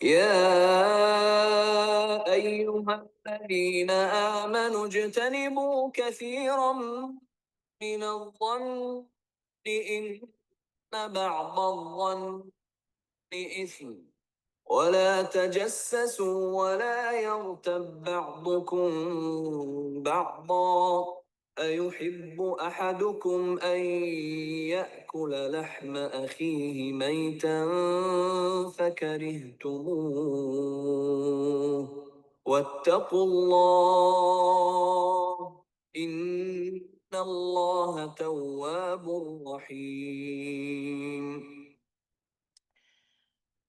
يا أيها الذين آمنوا اجتنبوا كثيرا من الظن إن بعض الظن إثم ولا تجسسوا ولا يغتب بعضكم بعضا أيحب أحدكم أن يأكل لحم أخيه ميتا فكرهتموه واتقوا الله إن الله تواب رحيم.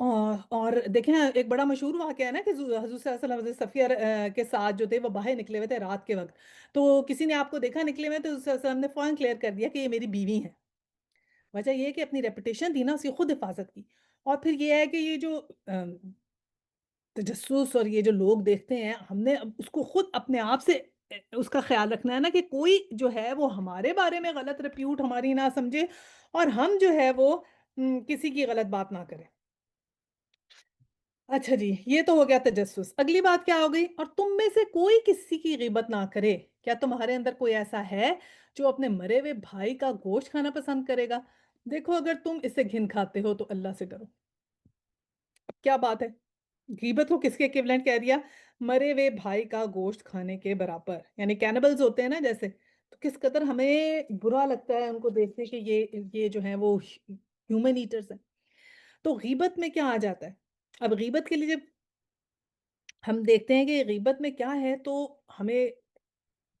اور دیکھیں ایک بڑا مشہور واقعہ ہے نا کہ حضور صلی اللہ علیہ وسلم حضرت صفیہ کے ساتھ جو تھے وہ باہر نکلے ہوئے تھے رات کے وقت، تو کسی نے آپ کو دیکھا نکلے ہوئے تو حضور صلی اللہ علیہ وسلم نے فوراً کلیئر کر دیا کہ یہ میری بیوی ہیں۔ وجہ یہ ہے کہ اپنی ریپوٹیشن تھی نا اس کی خود حفاظت کی، اور پھر یہ ہے کہ یہ جو تجسس اور یہ جو لوگ دیکھتے ہیں، ہم نے اب اس کو خود اپنے آپ سے اس کا خیال رکھنا ہے نا کہ کوئی جو ہے وہ ہمارے بارے میں غلط ریپیوٹ ہماری نہ سمجھے، اور ہم جو ہے وہ کسی کی غلط بات نہ کریں۔ اچھا جی، یہ تو ہو گیا تجسس۔ اگلی بات کیا ہو گئی؟ اور تم میں سے کوئی کسی کی غیبت نہ کرے۔ کیا تمہارے اندر کوئی ایسا ہے جو اپنے مرے ہوئے بھائی کا گوشت کھانا پسند کرے گا؟ دیکھو اگر تم اسے گھن کھاتے ہو تو اللہ سے ڈرو۔ اب کیا بات ہے؟ غیبت کو کس کے ایکویولنٹ کہہ دیا؟ مرے ہوئے بھائی کا گوشت کھانے کے برابر، یعنی کینیبلز ہوتے ہیں نا جیسے، تو کس قدر ہمیں برا لگتا ہے ان کو دیکھ کے کہ یہ جو ہیں وہ ہیومن ایٹرز ہیں۔ تو غیبت میں کیا آ جاتا ہے؟ اب غیبت کے لیے جب ہم دیکھتے ہیں کہ غیبت میں کیا ہے تو ہمیں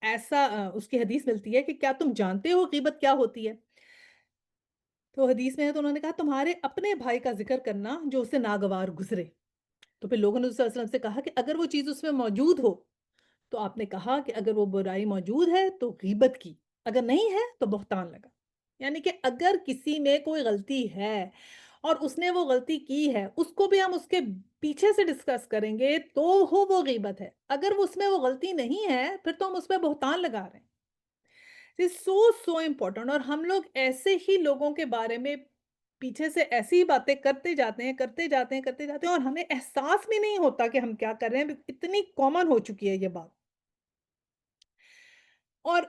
ایسا اس کی حدیث ملتی ہے کہ کیا تم جانتے ہو غیبت کیا ہوتی ہے؟ تو حدیث میں ہے تو انہوں نے کہا تمہارے اپنے بھائی کا ذکر کرنا جو اسے ناگوار گزرے۔ تو پھر لوگوں نے صلی اللہ علیہ وسلم سے کہا کہ اگر وہ چیز اس میں موجود ہو، تو آپ نے کہا کہ اگر وہ برائی موجود ہے تو غیبت کی، اگر نہیں ہے تو بہتان لگا۔ یعنی کہ اگر کسی میں کوئی غلطی ہے اور اس نے وہ غلطی کی ہے، اس کو بھی ہم اس کے پیچھے سے ڈسکس کریں گے تو ہو وہ غیبت ہے۔ اگر وہ اس میں وہ غلطی نہیں ہے، پھر تو ہم اس پہ بہتان لگا رہے ہیں۔ سو امپورٹنٹ، اور ہم لوگ ایسے ہی لوگوں کے بارے میں پیچھے سے ایسی ہی باتیں کرتے جاتے ہیں کرتے جاتے ہیں کرتے جاتے ہیں، اور ہمیں احساس بھی نہیں ہوتا کہ ہم کیا کر رہے ہیں، اتنی کامن ہو چکی ہے یہ بات۔ اور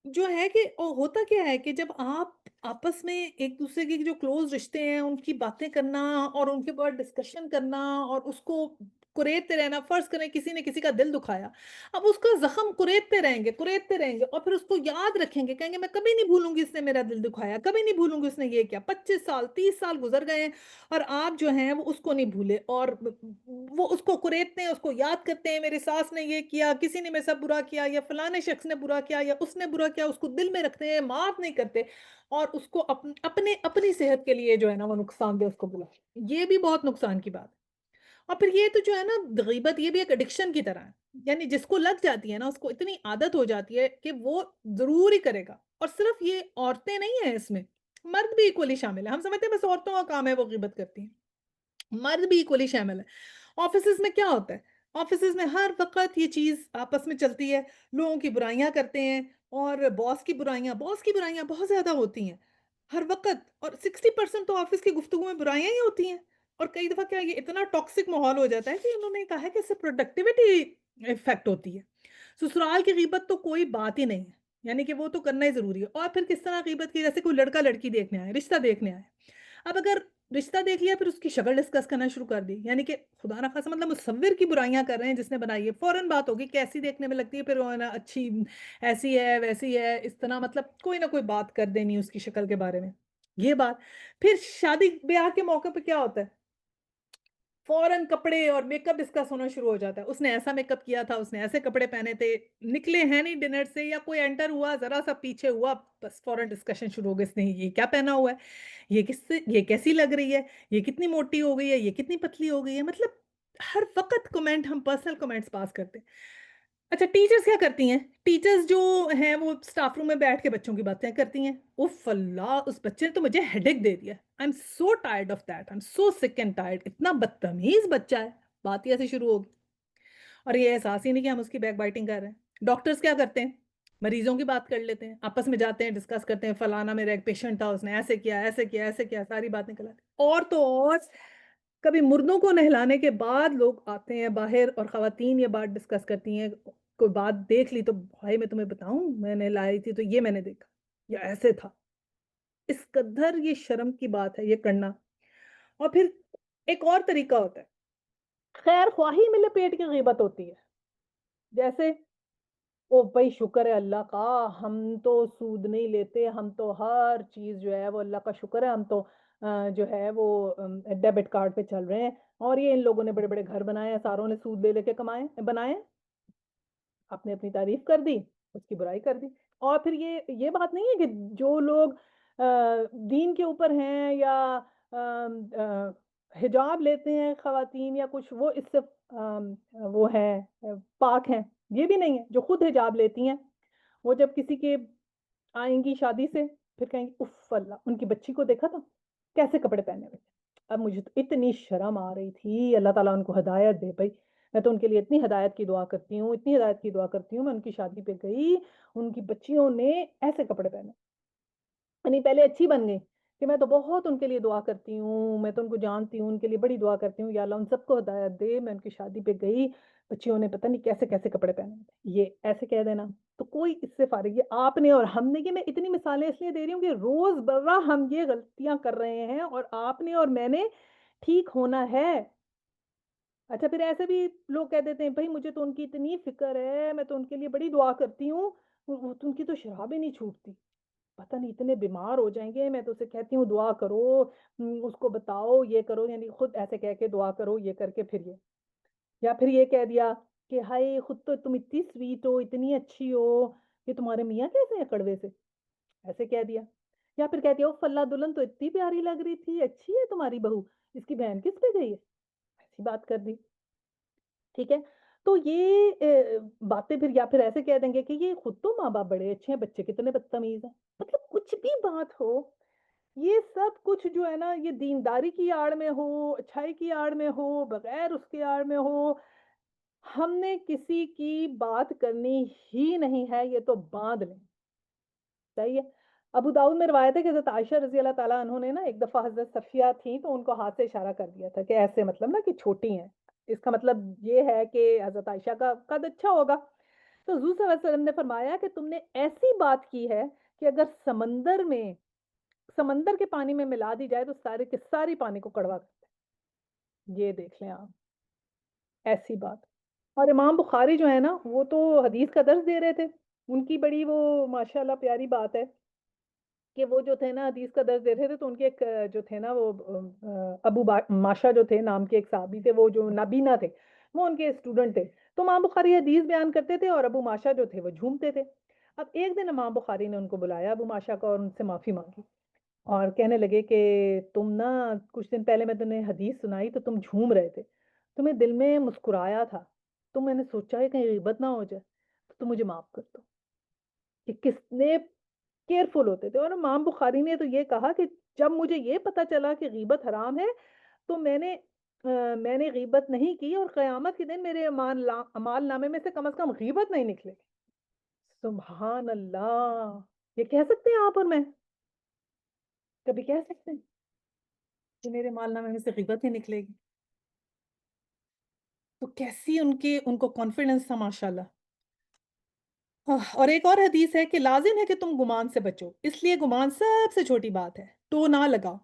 جو ہے کہ ہوتا کیا ہے کہ جب آپ آپس میں ایک دوسرے کے جو کلوز رشتے ہیں ان کی باتیں کرنا اور ان کے بعد ڈسکشن کرنا اور اس کو کریدتے رہنا، فرض کریں کسی نے کسی کا دل دکھایا، اب اس کا زخم کریدتے رہیں گے اور پھر اس کو یاد رکھیں گے، کہیں گے میں کبھی نہیں بھولوں گی اس نے میرا دل دکھایا، کبھی نہیں بھولوں گی اس نے یہ کیا۔ 25 سال 30 سال گزر گئے ہیں اور آپ جو ہیں وہ اس کو نہیں بھولے، اور وہ اس کو کریدتے ہیں، اس کو یاد کرتے ہیں، میری ساس نے یہ کیا، کسی نے میرے ساتھ برا کیا، یا فلانے شخص نے برا کیا، یا اس نے برا کیا، اس کو دل میں رکھتے ہیں، معاف نہیں کرتے، اور اس کو اپنی صحت کے لیے جو ہے نا وہ نقصان دہ اس کو بلا، یہ بھی بہت نقصان کی بات ہے۔ اور پھر یہ تو جو ہے نا غیبت، یہ بھی ایک ایڈکشن کی طرح ہے، یعنی جس کو لگ جاتی ہے نا اس کو اتنی عادت ہو جاتی ہے کہ وہ ضرور ہی کرے گا۔ اور صرف یہ عورتیں نہیں ہیں اس میں، مرد بھی ایکولی شامل ہے۔ ہم سمجھتے ہیں بس عورتوں کا کام ہے وہ غیبت کرتی ہیں، مرد بھی ایکولی شامل ہے۔ آفیسز میں کیا ہوتا ہے؟ آفیسز میں ہر وقت یہ چیز آپس میں چلتی ہے، لوگوں کی برائیاں کرتے ہیں، اور باس کی برائیاں بہت زیادہ ہوتی ہیں ہر وقت، اور 60% تو آفس کی گفتگو میں برائیاں ہی ہوتی ہیں۔ اور کئی دفعہ کیا یہ اتنا ٹاکسک ماحول ہو جاتا ہے کہ انہوں نے کہا ہے کہ اس سے پروڈکٹیوٹی افیکٹ ہوتی ہے۔ سسرال کی غیبت تو کوئی بات ہی نہیں ہے، یعنی کہ وہ تو کرنا ہی ضروری ہے۔ اور پھر کس طرح غیبت کی؟ جیسے کوئی لڑکا لڑکی دیکھنے آئے، رشتہ دیکھنے آئے، اب اگر رشتہ دیکھ لیا پھر اس کی شکل ڈسکس کرنا شروع کر دی، یعنی کہ خدا نہ خاصا مطلب مصور کی برائیاں کر رہے ہیں جس نے بنائی ہے، فوراً بات ہوگی کیسی دیکھنے میں لگتی ہے، پھر وہ ہے نا اچھی، ایسی ہے ویسی ہے، اس طرح مطلب کوئی نہ کوئی بات کر دینی اس کی شکل کے بارے میں، یہ بات۔ پھر شادی بیاہ کے موقع پہ کیا ہوتا ہے؟ فوراً کپڑے اور میک اپ ڈسکس ہونا شروع ہو جاتا ہے، اس نے ایسا میک اپ کیا تھا، اس نے ایسے کپڑے پہنے تھے، نکلے ہیں نہیں ڈنر سے یا کوئی انٹر ہوا ذرا سا پیچھے ہوا، بس فوراً ڈسکشن شروع ہو گئی، اس نے یہ کیا پہنا ہوا ہے، یہ کیسی لگ رہی ہے، یہ کتنی موٹی ہو گئی ہے، یہ کتنی پتلی ہو گئی ہے، مطلب ہر وقت کمنٹ، ہم پرسنل کمنٹس پاس کرتے ہیں۔ اچھا ٹیچرز کیا کرتی ہیں؟ ٹیچرز جو ہیں وہ اسٹاف روم میں بیٹھ کے بچوں کی باتیں کرتی ہیں، اف اللہ اس بچے نے تو مجھے ہیڈیک دے دیا، I am so tired of that, I am so sick and tired, اتنا بدتمیز بچہ ہے، بات ہی ایسے شروع ہوگی، اور یہ احساس ہی نہیں کہ ہم اس کی بیک بائٹنگ کر رہے ہیں۔ ڈاکٹرز کیا کرتے ہیں؟ مریضوں کی بات کر لیتے ہیں، آپس میں جاتے ہیں ڈسکس کرتے ہیں، فلانا میرا ایک پیشنٹ تھا اس نے ایسے کیا ایسے کیا ایسے کیا، ساری باتیں کراتے ہیں۔ اور تو اور کبھی مردوں کو نہلانے کے بعد لوگ آتے ہیں باہر اور خواتین یہ بات ڈسکس کرتی ہیں، کوئی بات دیکھ لی تو بھائی میں تمہیں بتاؤں میں نے لائی تھی تو یہ میں نے دیکھا یا ایسے تھا، اس قدر یہ شرم کی بات ہے یہ کرنا۔ اور پھر ایک اور طریقہ ہوتا ہے، خیر خواہی میں لپیٹ کے غیبت ہوتی ہے، جیسے او بھائی شکر ہے اللہ کا، ہم تو سود نہیں لیتے، ہم تو ہر چیز جو ہے وہ اللہ کا شکر ہے، ہم تو جو ہے وہ ڈیبٹ کارڈ پہ چل رہے ہیں، اور یہ ان لوگوں نے بڑے بڑے گھر بنائے ہیں، ساروں نے سود لے لے کے کمائے بنائے، آپ نے اپنی تعریف کر دی، اس کی برائی کر دی۔ اور پھر یہ بات نہیں ہے کہ جو لوگ دین کے اوپر ہیں یا حجاب لیتے ہیں خواتین یا کچھ وہ اس سے وہ ہیں پاک ہیں، یہ بھی نہیں ہے، جو خود حجاب لیتی ہیں، وہ جب کسی کے آئیں گی شادی سے، پھر کہیں گی اف اللہ ان کی بچی کو دیکھا تھا کیسے کپڑے پہنے ہوئے تھے۔ اب مجھے تو اتنی شرم آ رہی تھی، اللہ تعالیٰ ان کو ہدایت دے بھائی، میں تو ان کے لیے اتنی ہدایت کی دعا کرتی ہوں، اتنی ہدایت کی دعا کرتی ہوں، میں ان کی شادی پہ گئی، ان کی بچیوں نے ایسے کپڑے پہنے، یعنی پہلے اچھی بن گئی کہ میں تو بہت ان کے لیے دعا کرتی ہوں، میں تو ان کو جانتی ہوں، ان کے لیے بڑی دعا کرتی ہوں، یا اللہ ان سب کو ہدایت دے، میں ان کی شادی پہ گئی، بچیوں نے پتہ نہیں کیسے-کیسے کپڑے پہنے ہوئے تھے، یہ ایسے کہہ دینا، تو کوئی اس سے فارغ یہ آپ نے اور ہم نے یہ میں اتنی مثالیں اس لیے دے رہی ہوں کہ روزمرہ ہم یہ غلطیاں کر رہے ہیں اور آپ نے اور میں نے ٹھیک ہونا ہے۔ اچھا پھر ایسے بھی لوگ کہہ دیتے ہیں بھائی مجھے تو ان کی اتنی فکر ہے، میں تو ان کے لیے بڑی دعا کرتی ہوں، وہ تو ان کی تو شراب ہی نہیں چھوٹتی۔ پتہ نہیں اتنے بیمار ہو جائیں گے، میں تو اسے کہتی ہوں دعا کرو، اس کو بتاؤ یہ کرو یعنی خود ایسے کہہ کے دعا کرو یہ کر کے پھر یہ یا پھر یہ کہہ دیا کہ ہائے خود تو تم اتنی سویٹ ہو اتنی اچھی ہو کہ تمہارے میاں کیسے ہیں کڑوے سے ایسے کہہ دیا یا پھر کہہ دیا او فلاں دلہن تو اتنی پیاری لگ رہی تھی اچھی ہے تمہاری بہو اس کی بہن کس پہ گئی ہے ایسی بات کر دی ٹھیک ہے تو یہ باتیں پھر یا پھر ایسے کہہ دیں گے کہ یہ خود تو ماں باپ بڑے اچھے ہیں بچے کتنے بدتمیز ہیں مطلب کچھ بھی بات ہو یہ سب کچھ جو ہے نا یہ دینداری کی آڑ میں ہو اچھائی کی آڑ میں ہو بغیر اس کی آڑ میں ہو ہم نے کسی کی بات کرنی ہی نہیں ہے یہ تو باندھ لیں صحیح ہے ابو داؤد میں روایت ہے کہ حضرت عائشہ رضی اللہ تعالیٰ عنہ نے نا ایک دفعہ حضرت صفیہ تھیں تو ان کو ہاتھ سے اشارہ کر دیا تھا کہ ایسے مطلب نا کہ چھوٹی ہیں اس کا مطلب یہ ہے کہ حضرت عائشہ کا قد اچھا ہوگا تو حضور صلی اللہ علیہ وسلم نے فرمایا کہ تم نے ایسی بات کی ہے کہ اگر سمندر کے پانی میں ملا دی جائے تو سارے کے ساری پانی کو کڑوا کرتے ہیں یہ دیکھ لیں آپ ایسی بات اور امام بخاری جو ہے نا وہ تو حدیث کا درس دے رہے تھے ان کی بڑی وہ ماشاءاللہ پیاری بات ہے کہ وہ جو تھے نا حدیث کا درس دے رہے تھے تو ان کے ایک جو تھے نا وہ ماشا جو تھے نام کے ایک صحابی تھے وہ جو نابینا تھے وہ ان کے اسٹوڈنٹ تھے تو امام بخاری حدیث بیان کرتے تھے اور ابو ماشا جو تھے وہ جھومتے تھے اب ایک دن امام بخاری نے ان کو بلایا ابو ماشا کو اور ان سے معافی مانگی اور کہنے لگے کہ تم نا کچھ دن پہلے میں تمہیں حدیث سنائی تو تم جھوم رہے تھے تمہیں دل میں مسکرایا تھا تو میں نے سوچا ہے کہیں غیبت نہ ہو جائے تو تم مجھے معاف کر دو کہ کتنے کیئرفل ہوتے تھے اور امام بخاری نے تو یہ کہا کہ جب مجھے یہ پتا چلا کہ غیبت حرام ہے تو میں نے غیبت نہیں کی اور قیامت کے دن میرے اعمال نامے میں سے کم از کم غیبت نہیں نکلے گی سبحان اللہ یہ کہہ سکتے ہیں آپ اور میں کبھی کہہ سکتے ہیں کہ میرے مال نامے میں سے غیبت ہی نکلے گی تو کیسی ان کو کانفیڈنس تھا ماشاءاللہ اور ایک اور حدیث ہے کہ لازم ہے کہ تم گمان سے بچو اس لیے گمان سب سے چھوٹی بات ہے تو نہ لگاؤ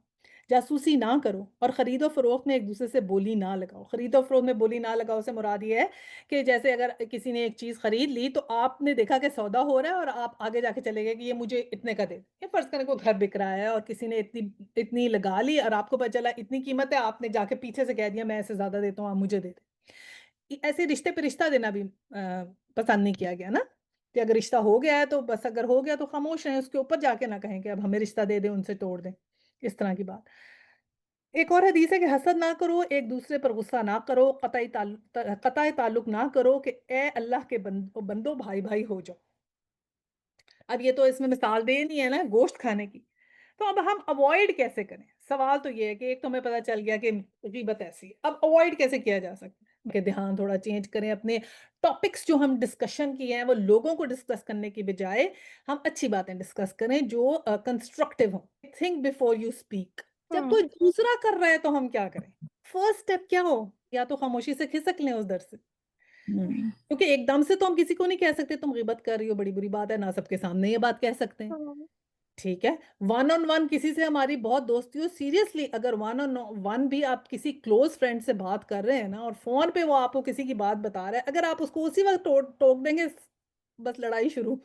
جاسوسی نہ کرو اور خرید و فروخت میں ایک دوسرے سے بولی نہ لگاؤ خرید و فروخت میں بولی نہ لگاؤ سے مراد یہ ہے کہ جیسے اگر کسی نے ایک چیز خرید لی تو آپ نے دیکھا کہ سودا ہو رہا ہے اور آپ آگے جا کے چلے گئے کہ یہ مجھے اتنے کا دے یہ فرض کریں کوئی گھر بک رہا ہے اور کسی نے اتنی لگا لی اور آپ کو پتہ چلا اتنی قیمت ہے آپ نے جا کے پیچھے سے کہہ دیا میں ایسے زیادہ دیتا ہوں آپ مجھے دے دیں ایسے رشتے پہ رشتہ دینا بھی پسند نہیں کیا گیا نا کہ اگر رشتہ ہو گیا ہے تو بس اگر ہو گیا تو خاموش رہیں اس کے اوپر جا کے نہ کہیں کہ اب ہمیں رشتہ دے دیں ان سے توڑ دیں اس طرح کی بات ایک اور حدیث ہے کہ حسد نہ کرو ایک دوسرے پر غصہ نہ کرو قطع تعلق نہ کرو کہ اے اللہ کے بندو بھائی بھائی ہو جاؤ اب یہ تو اس میں مثال دے نہیں ہے نا گوشت کھانے کی تو اب ہم اوائڈ کیسے کریں سوال تو یہ ہے کہ ایک تو ہمیں پتا چل گیا کہ غیبت ایسی ہے اب اوائڈ کیسے کیا جا سکتا ہے کہ دھیان تھوڑا چینج کریں اپنے ٹاپکس جو ہم ڈسکشن کیے ہیں وہ لوگوں کو ڈسکس کرنے کی بجائے ہم اچھی باتیں ڈسکس کریں جو کنسٹرکٹیو ہوں تھنک بیفور یو اسپیک جب کوئی دوسرا کر رہا ہے تو ہم کیا کریں فرسٹ اسٹیپ کیا ہو یا تو خاموشی سے کھسک لیں اس در سے ہوں کیونکہ ایک دم سے تو ہم کسی کو نہیں کہہ سکتے تم غیبت کر رہی ہو بڑی بری بات ہے نہ سب کے سامنے یہ بات کہہ سکتے ہیں ٹھیک ہے ون آن ون کسی سے ہماری بہت دوستی ہو سیریسلی اگر ون آن ون بھی آپ کسی کلوز فرینڈ سے بات کر رہے ہیں نا اور فون پہ وہ آپ کو کسی کی بات بتا رہا ہے اگر آپ اس کو اسی وقت ٹوک دیں گے بس لڑائی شروع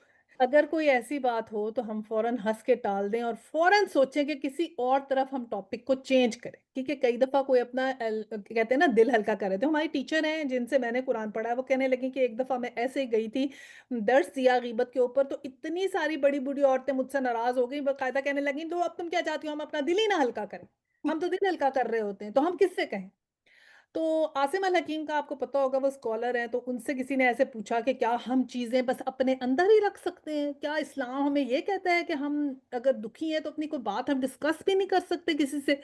اگر کوئی ایسی بات ہو تو ہم فوراً ہنس کے ٹال دیں اور فوراً سوچیں کہ کسی اور طرف ہم ٹاپک کو چینج کریں کیونکہ کئی دفعہ کوئی اپنا کہتے ہیں نا دل ہلکا کر رہے تھے ہماری ٹیچر ہیں جن سے میں نے قرآن پڑھا ہے وہ کہنے لگی کہ ایک دفعہ میں ایسے ہی گئی تھی درس دیا غیبت کے اوپر تو اتنی ساری بڑی بڑی عورتیں مجھ سے ناراض ہو گئی باقاعدہ کہنے لگیں تو اب تم کیا چاہتی ہو ہم اپنا دل ہی نہ ہلکا کریں ہم تو دل ہلکا کر رہے ہوتے ہیں، تو ہم کس سے کہیں؟ تو عاصم الحکیم کا آپ کو پتہ ہوگا وہ اسکالر ہیں، تو ان سے کسی نے ایسے پوچھا کہ کیا ہم چیزیں بس اپنے اندر ہی رکھ سکتے ہیں؟ کیا اسلام ہمیں یہ کہتا ہے کہ ہم اگر دکھی ہیں تو اپنی کوئی بات ہم ڈسکس بھی نہیں کر سکتے کسی سے،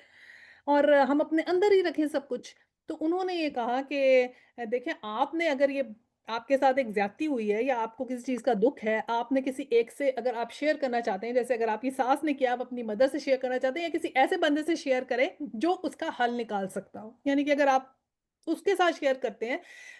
اور ہم اپنے اندر ہی رکھیں سب کچھ؟ تو انہوں نے یہ کہا کہ دیکھیں آپ نے اگر یہ آپ کے ساتھ ایک زیادتی ہوئی ہے یا آپ کو کسی چیز کا دکھ ہے، آپ نے کسی ایک سے اگر آپ شیئر کرنا چاہتے ہیں، جیسے اگر آپ کی ساس نے کیا، آپ اپنی مدر سے شیئر کرنا چاہتے ہیں یا کسی ایسے بندے سے شیئر کریں جو اس کا حل نکال سکتا ہو، یعنی کہ اگر آپ اس کے ساتھ شیئر کرتے ہیں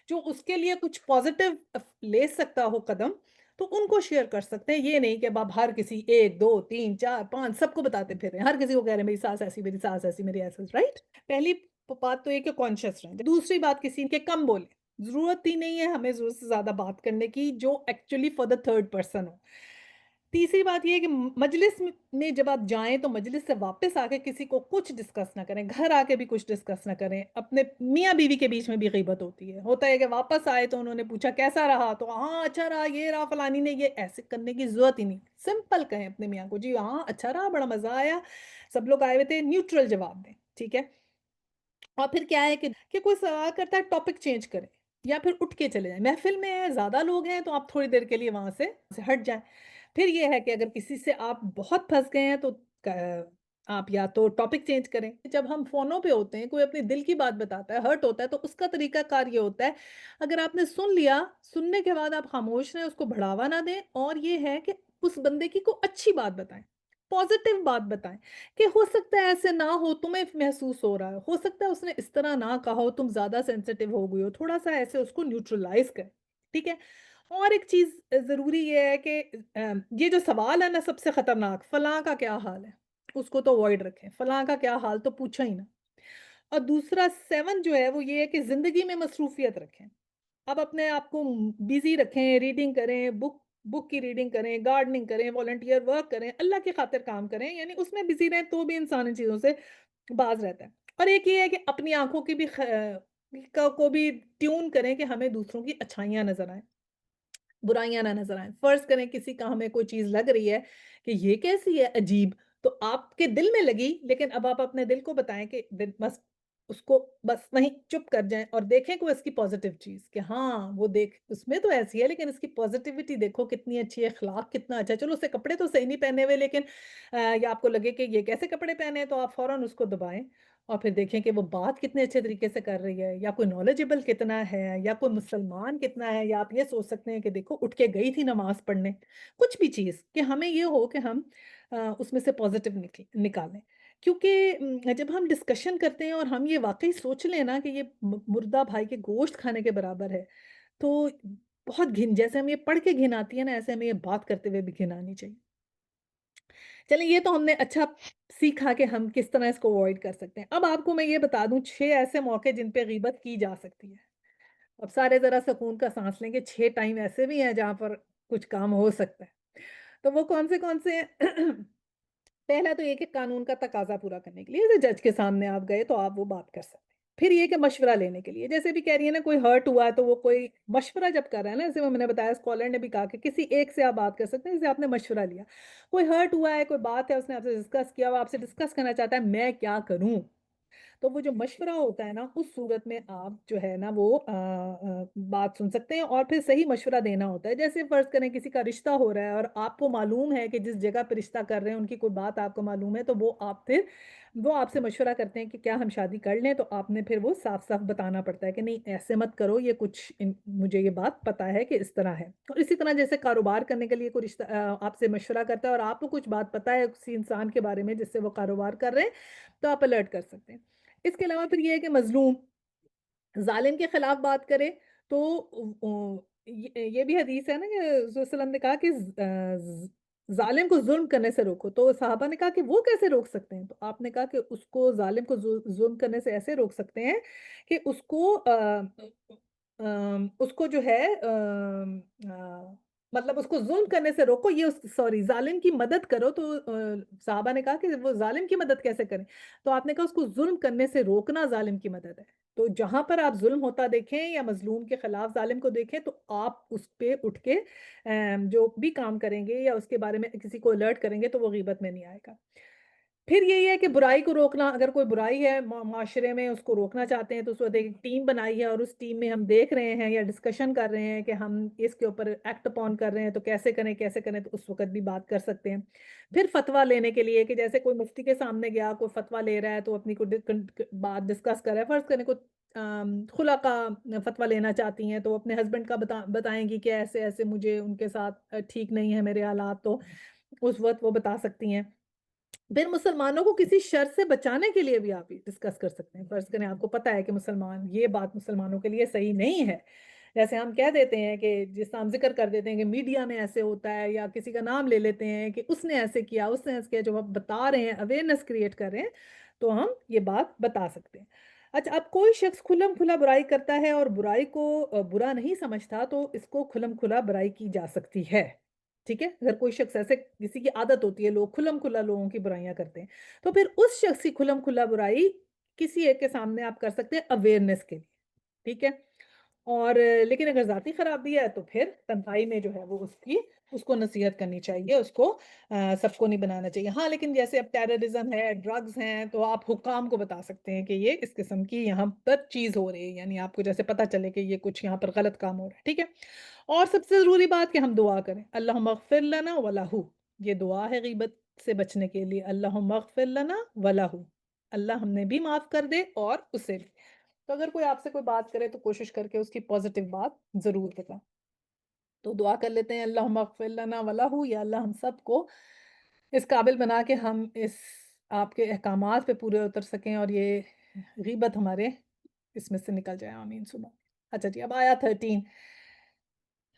جو اس کے لیے کچھ پازیٹو لے سکتا ہو قدم، تو ان کو شیئر کر سکتے ہیں، یہ نہیں کہ اب آپ ہر کسی 1 2 3 4 5 سب کو بتاتے پھر رہے ہیں، ہر کسی کو کہہ رہے ہیں میری ساس ایسی، میری ساس ایسی، میری ایسا، رائٹ؟ پہلی بات تو یہ کہ کانشیس رہیں، دوسری بات کسی کے کم بولیں، ضرورت ہی نہیں ہے ہمیں ضرورت سے زیادہ بات کرنے کی جو actually for the third person who. تیسری بات یہ ہے کہ مجلس میں جب آپ جائیں تو مجلس سے واپس آ کے کسی کو کچھ ڈسکس نہ کریں، گھر آ کے بھی کچھ ڈسکس نہ کریں، اپنے میاں بیوی کے بیچ میں بھی غیبت ہوتی ہے، ہوتا ہے کہ واپس آئے تو انہوں نے پوچھا کیسا رہا، تو ہاں اچھا رہا، یہ رہا فلانی نے، یہ ایسے کرنے کی ضرورت ہی نہیں، سمپل کہیں اپنے میاں کو جی ہاں اچھا رہا، بڑا مزہ آیا، سب لوگ آئے ہوئے تھے، نیوٹرل جواب دیں، ٹھیک ہے؟ اور پھر کیا ہے کہ کوئی سوال کرتا ہے ٹاپک چینج کریں یا پھر اٹھ کے چلے جائیں، محفل میں ہے زیادہ لوگ ہیں تو آپ تھوڑی دیر کے لیے وہاں سے ہٹ جائیں۔ پھر یہ ہے کہ اگر کسی سے آپ بہت پھنس گئے ہیں تو آپ یا تو ٹاپک چینج کریں۔ جب ہم فونوں پہ ہوتے ہیں کوئی اپنے دل کی بات بتاتا ہے، ہرٹ ہوتا ہے، تو اس کا طریقہ کار یہ ہوتا ہے اگر آپ نے سن لیا، سننے کے بعد آپ خاموش رہیں، اس کو بڑھاوا نہ دیں، اور یہ ہے کہ اس بندے کی کوئی اچھی بات بتائیں، پازیٹیو بات بتائیں کہ ہو سکتا ہے ایسے نہ ہو، تمہیں محسوس ہو رہا ہو سکتا ہے اس نے اس طرح نہ کہا ہو، تم زیادہ سینسٹیو ہو گئی ہو، تھوڑا سا ایسے اس کو نیوٹرلائز کریں، ٹھیک ہے؟ اور ایک چیز ضروری یہ ہے کہ یہ جو سوال ہے نا سب سے خطرناک، فلاں کا کیا حال ہے، اس کو تو اوائڈ رکھیں، فلاں کا کیا حال تو پوچھا ہی نہ۔ اور دوسرا 7 جو ہے وہ یہ ہے کہ زندگی میں مصروفیت رکھیں، اب اپنے آپ کو بزی رکھیں، ریڈنگ کریں، بک کی ریڈنگ کریں، گارڈننگ کریں، والنٹیئر ورک کریں، اللہ کی خاطر کام کریں، یعنی اس میں بزی رہیں تو بھی انسان ان چیزوں سے باز رہتا ہے۔ اور ایک یہ ہے کہ اپنی آنکھوں کی بھی کو بھی ٹیون کریں کہ ہمیں دوسروں کی اچھائیاں نظر آئیں، برائیاں نہ نظر آئیں۔ فرض کریں کسی کا ہمیں کوئی چیز لگ رہی ہے کہ یہ کیسی ہے عجیب، تو آپ کے دل میں لگی، لیکن اب آپ اپنے دل کو بتائیں کہ بس اس کو بس وہیں چپ کر جائیں اور دیکھیں کوئی اس کی پازیٹیو چیز کہ ہاں وہ دیکھ اس میں تو ایسی ہے لیکن اس کی پازیٹیوٹی دیکھو کتنی اچھی ہے، اخلاق کتنا اچھا ہے، چلو اسے کپڑے تو صحیح نہیں پہنے ہوئے لیکن یا آپ کو لگے کہ یہ کیسے کپڑے پہنے ہیں تو آپ فوراً اس کو دبائیں اور پھر دیکھیں کہ وہ بات کتنے اچھے طریقے سے کر رہی ہے، یا کوئی نالجبل کتنا ہے، یا کوئی مسلمان کتنا ہے، یا آپ یہ سوچ سکتے ہیں کہ دیکھو اٹھ کے گئی تھی نماز پڑھنے، کچھ بھی چیز کہ ہمیں یہ ہو کہ ہم اس میں سے پازیٹیو نکالیں، کیونکہ جب ہم ڈسکشن کرتے ہیں اور ہم یہ واقعی سوچ لیں نا کہ یہ مردہ بھائی کے گوشت کھانے کے برابر ہے، تو بہت گھن جیسے ہم یہ پڑھ کے گھن آتی ہے نا ایسے ہمیں یہ بات کرتے ہوئے بھی گھن آنی چاہیے۔ چلیں یہ تو ہم نے اچھا سیکھا کہ ہم کس طرح اس کو اوائڈ کر سکتے ہیں۔ اب آپ کو میں یہ بتا دوں 6 ایسے موقع جن پہ غیبت کی جا سکتی ہے۔ اب سارے ذرا سکون کا سانس لیں گے، 6 ٹائم ایسے بھی ہیں جہاں پر کچھ کام ہو سکتا ہے۔ تو وہ کون سے ہیں؟ پہلا تو یہ کہ قانون کا تقاضا پورا کرنے کے لیے جیسے جج کے سامنے آپ گئے تو آپ وہ بات کر سکتے ہیں۔ پھر یہ کہ مشورہ لینے کے لیے جیسے بھی کہہ رہی ہے نا کوئی ہرٹ ہوا ہے تو وہ کوئی مشورہ جب کر رہا ہے نا، جیسے میں نے بتایا اسکالر نے بھی کہا کہ کسی ایک سے آپ بات کر سکتے ہیں جسے آپ نے مشورہ لیا، کوئی ہرٹ ہوا ہے، کوئی بات ہے اس نے آپ سے ڈسکس کیا، وہ آپ سے ڈسکس کرنا چاہتا ہے میں کیا کروں، تو وہ جو مشورہ ہوتا ہے نا اس صورت میں آپ جو ہے نا وہ بات سن سکتے ہیں اور پھر صحیح مشورہ دینا ہوتا ہے، جیسے فرض کریں کسی کا رشتہ ہو رہا ہے اور آپ کو معلوم ہے کہ جس جگہ پہ رشتہ کر رہے ہیں ان کی کوئی بات آپ کو معلوم ہے، تو وہ آپ سے مشورہ کرتے ہیں کہ کیا ہم شادی کر لیں، تو آپ نے پھر وہ صاف صاف بتانا پڑتا ہے کہ نہیں ایسے مت کرو، یہ کچھ مجھے یہ بات پتا ہے کہ اس طرح ہے، اور اسی طرح جیسے کاروبار کرنے کے لیے کوئی رشتہ آپ سے مشورہ کرتا ہے اور آپ کو کچھ بات پتا ہے کسی انسان کے بارے میں جس سے وہ کاروبار کر رہے ہیں تو آپ الرٹ کر سکتے ہیں۔ اس کے علاوہ پھر یہ ہے کہ مظلوم ظالم کے خلاف بات کرے تو یہ بھی حدیث ہے نا کہ رسول صلی اللہ علیہ وسلم نے کہا کہ ظالم کو ظلم کرنے سے روکو، تو صحابہ نے کہا کہ وہ کیسے روک سکتے ہیں، تو آپ نے کہا کہ اس کو ظالم کو ظلم کرنے سے ایسے روک سکتے ہیں کہ اس کو جو ہے مطلب اس کو ظلم کرنے سے روکو، یہ سوری ظالم کی مدد کرو، تو صحابہ نے کہا کہ وہ ظالم کی مدد کیسے کریں، تو آپ نے کہا اس کو ظلم کرنے سے روکنا ظالم کی مدد ہے، تو جہاں پر آپ ظلم ہوتا دیکھیں یا مظلوم کے خلاف ظالم کو دیکھیں تو آپ اس پہ اٹھ کے جو بھی کام کریں گے یا اس کے بارے میں کسی کو الرٹ کریں گے تو وہ غیبت میں نہیں آئے گا۔ پھر یہی ہے کہ برائی کو روکنا، اگر کوئی برائی ہے معاشرے میں اس کو روکنا چاہتے ہیں تو اس وقت ایک ٹیم بنائی ہے اور اس ٹیم میں ہم دیکھ رہے ہیں یا ڈسکشن کر رہے ہیں کہ ہم اس کے اوپر ایکٹ اپون کر رہے ہیں تو کیسے کریں تو اس وقت بھی بات کر سکتے ہیں۔ پھر فتویٰ لینے کے لیے کہ جیسے کوئی مفتی کے سامنے گیا، کوئی فتویٰ لے رہا ہے تو اپنی کوئی بات ڈسکس کر رہا ہے، فرض کریں کوئی خلا کا فتویٰ لینا چاہتی ہیں تو اپنے ہسبینڈ کا بتائیں گی کہ ایسے ایسے مجھے ان کے ساتھ ٹھیک نہیں ہے میرے حالات، تو اس وقت وہ بتا سکتی ہیں۔ پھر مسلمانوں کو کسی شر سے بچانے کے لیے بھی آپ ڈسکس کر سکتے ہیں، فرض کریں آپ کو پتا ہے کہ یہ بات مسلمانوں کے لیے صحیح نہیں ہے، جیسے ہم کہہ دیتے ہیں کہ جس طرح ہم ذکر کر دیتے ہیں کہ میڈیا میں ایسے ہوتا ہے یا کسی کا نام لے لیتے ہیں کہ اس نے ایسے کیا اس نے ایسے کیا، جو ہم بتا رہے ہیں اویئرنیس کریٹ کر رہے ہیں تو ہم یہ بات بتا سکتے ہیں۔ اچھا، اب کوئی شخص کھلم کھلا برائی کرتا ہے اور برائی کو برا نہیں سمجھتا تو اس کو کھلم کھلا برائی کی جا سکتی ہے، ٹھیک ہے؟ اگر کوئی شخص ایسے کسی کی عادت ہوتی ہے، لوگ کھلم کھلا لوگوں کی برائیاں کرتے ہیں تو پھر اس شخص کی کھلم کھلا برائی کسی ایک کے سامنے آپ کر سکتے ہیں اویئرنیس کے لیے، ٹھیک ہے؟ اور لیکن اگر ذاتی خرابی ہے تو پھر تنہائی میں جو ہے وہ اس کو نصیحت کرنی چاہیے، اس کو سب کو نہیں بنانا چاہیے۔ ہاں، لیکن جیسے اب ٹیررزم ہے، ڈرگز ہیں، تو آپ حکام کو بتا سکتے ہیں کہ یہ اس قسم کی یہاں پر چیز ہو رہی ہے، یعنی آپ کو جیسے پتہ چلے کہ یہ کچھ یہاں پر غلط کام ہو رہا ہے، ٹھیک ہے؟ اور سب سے ضروری بات کہ ہم دعا کریں، اللہم اغفر لنا ولہو، یہ دعا ہے غیبت سے بچنے کے لیے، اللہم اغفر لنا ولہو، اللہ ہم نے بھی معاف کر دے اور اسے بھی۔ تو اگر کوئی آپ سے کوئی بات کرے تو کوشش کر کے اس کی پازیٹیو بات ضرور بتائیں۔ تو دعا کر لیتے ہیں، اللہم اغفر لنا ولہو، یا اللہ ہم سب کو اس قابل بنا کہ ہم اس آپ کے احکامات پہ پورے اتر سکیں اور یہ غیبت ہمارے اس میں سے نکل جائے، آمین صبح۔ اچھا جی، اب آیا 13،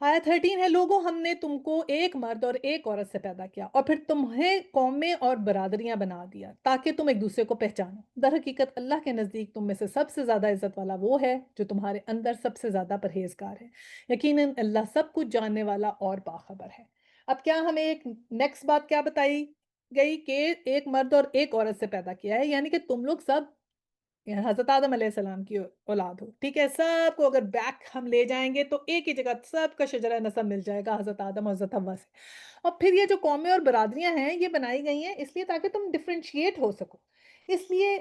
آیا 13 ہے، لوگوں ہم نے تم کو ایک مرد اور ایک عورت سے پیدا کیا اور پھر تمہیں قومیں اور برادریاں بنا دیا تاکہ تم ایک دوسرے کو پہچانو۔ در حقیقت اللہ کے نزدیک تم میں سے سب سے زیادہ عزت والا وہ ہے جو تمہارے اندر سب سے زیادہ پرہیزگار ہے، یقیناً اللہ سب کچھ جاننے والا اور باخبر ہے۔ اب کیا ہمیں ایک نیکسٹ بات کیا بتائی گئی کہ ایک مرد اور ایک عورت سے پیدا کیا ہے، یعنی کہ تم لوگ سب حضرت آدم علیہ السلام کی اولاد ہو، ٹھیک ہے؟ سب کو اگر بیک ہم لے جائیں گے تو ایک ہی جگہ سب کا شجرہ نسب مل جائے گا حضرت آدم اور حضرت حوا سے۔ اور پھر یہ جو قومیں اور برادریاں ہیں یہ بنائی گئی ہیں اس لیے تاکہ تم ڈفرینشیٹ ہو سکو، اس لیے